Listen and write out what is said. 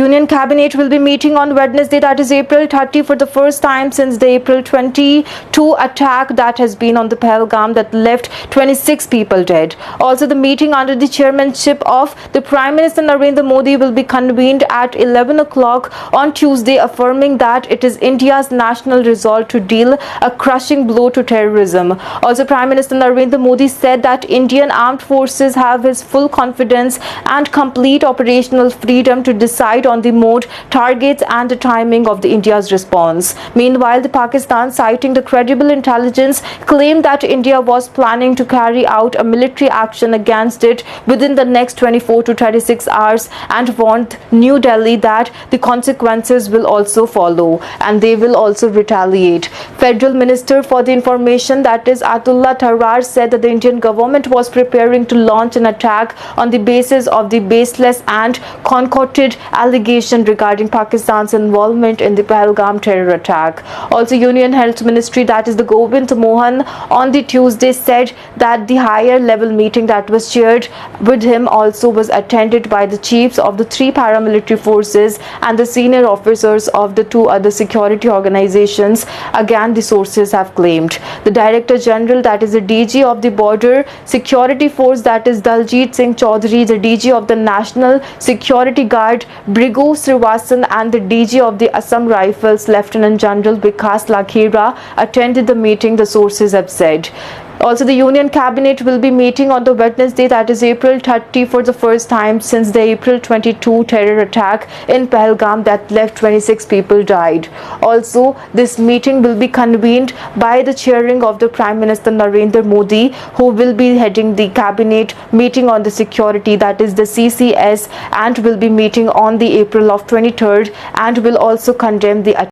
Union Cabinet will be meeting on Wednesday, that is April 30, for the first time since the April 22 attack that has been on the Pahalgam that left 26 people dead. Also, the meeting under the chairmanship of the Prime Minister Narendra Modi will be convened at 11 o'clock on Tuesday, affirming that it is India's national resolve to deal a crushing blow to terrorism. Also, Prime Minister Narendra Modi said that Indian armed forces have his full confidence and complete operational freedom to decide on the mode, targets and the timing of the India's response. Meanwhile, the Pakistan, citing the credible intelligence, claimed that India was planning to carry out a military action against it within the next 24 to 36 hours and warned New Delhi that the consequences will also follow and they will also retaliate. Federal Minister for the Information, that is Atullah Tarar, said that the Indian government was preparing to launch an attack on the basis of the baseless and concocted allegation regarding Pakistan's involvement in the Pahalgam terror attack. Also, Union Health Ministry, that is the Govind Mohan, on the Tuesday said that the higher level meeting that was chaired with him also was attended by the chiefs of the 3 paramilitary forces and the senior officers of the 2 other security organizations. Again, the sources have claimed. The Director General, that is the DG of the Border Security Force, that is Daljit Singh Chaudhary, the DG of the National Security Guard Brigu Srivasan, and the DG of the Assam Rifles, Lieutenant General Vikas Lakhera, attended the meeting, the sources have said. Also, the Union Cabinet will be meeting on the Wednesday, that is April 30, for the first time since the April 22 terror attack in Pahalgam that left 26 people died. Also, this meeting will be convened by the chairing of the Prime Minister Narendra Modi, who will be heading the Cabinet meeting on the security, that is the CCS, and will be meeting on the April of 23rd and will also condemn the attack.